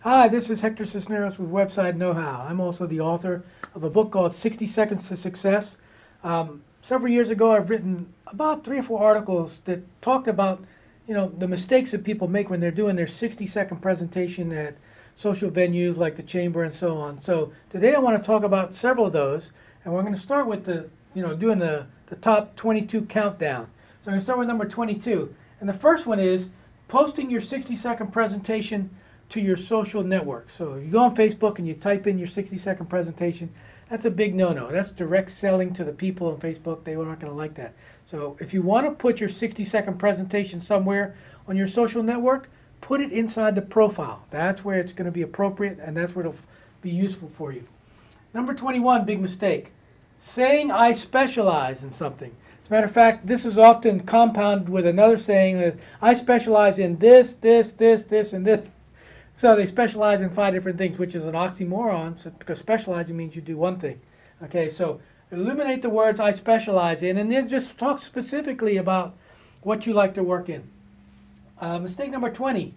Hi, this is Hector Cisneros with Website Know-How. I'm also the author of a book called 60 Seconds to Success. Several years ago, I've written about 3 or 4 articles that talked about, the mistakes that people make when they're doing their 60-second presentation at social venues like the Chamber and so on. So today I want to talk about several of those, and we're going to start with doing the top 22 countdown. So I'm going to start with number 22, and the first one is posting your 60-second presentation to your social network. So you go on Facebook and you type in your 60-second presentation. That's a big no-no. That's direct selling to the people on Facebook. They aren't going to like that. So if you want to put your 60-second presentation somewhere on your social network, put it inside the profile. That's where it's going to be appropriate, and that's where it'll be useful for you. Number 21, big mistake. Saying I specialize in something. As a matter of fact, this is often compounded with another saying that I specialize in this, this, this, this, and this. So they specialize in 5 different things, which is an oxymoron, because specializing means you do one thing. Okay, so eliminate the words I specialize in, and then just talk specifically about what you like to work in. Mistake number 20,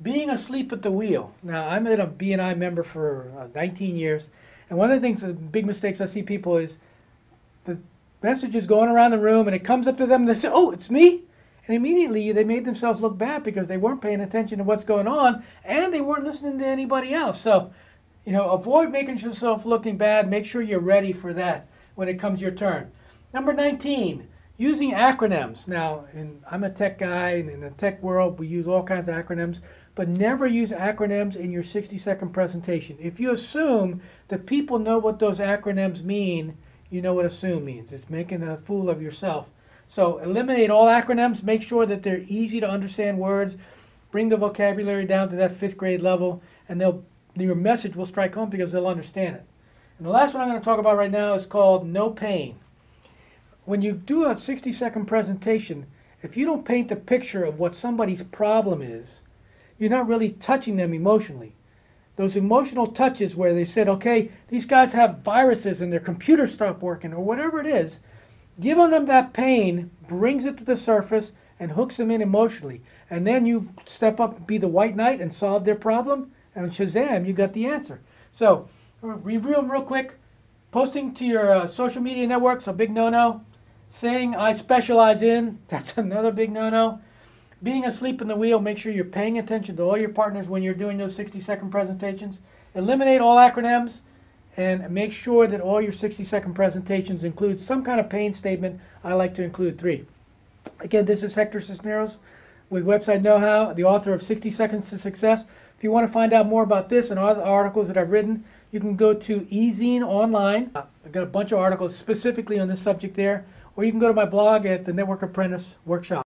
being asleep at the wheel. Now, I'm a BNI member for 19 years, and one of the things, the big mistakes I see people is the message is going around the room, and it comes up to them, and they say, oh, it's me? And immediately they made themselves look bad because they weren't paying attention to what's going on and they weren't listening to anybody else. So, avoid making yourself looking bad. Make sure you're ready for that when it comes your turn. Number 19, using acronyms. Now, I'm a tech guy, and in the tech world we use all kinds of acronyms, but never use acronyms in your 60-second presentation. If you assume that people know what those acronyms mean, you know what assume means. It's making a fool of yourself. So eliminate all acronyms, make sure that they're easy to understand words, bring the vocabulary down to that 5th grade level, and your message will strike home because they'll understand it. And the last one I'm going to talk about right now is called no pain. When you do a 60-second presentation, if you don't paint the picture of what somebody's problem is, you're not really touching them emotionally. Those emotional touches where they said, okay, these guys have viruses and their computers stop working, or whatever it is, giving them that pain brings it to the surface and hooks them in emotionally. And then you step up and be the white knight and solve their problem, and shazam, you got the answer. So, review them real quick. Posting to your social media networks, a big no-no. Saying I specialize in, that's another big no-no. Being asleep in the wheel, make sure you're paying attention to all your partners when you're doing those 60-second presentations. Eliminate all acronyms. And make sure that all your 60-second presentations include some kind of pain statement. I like to include 3. Again, this is Hector Cisneros with Website Know-How, the author of 60 Seconds to Success. If you want to find out more about this and other articles that I've written, you can go to eZine Online. I've got a bunch of articles specifically on this subject there. Or you can go to my blog at the Network Apprentice Workshop.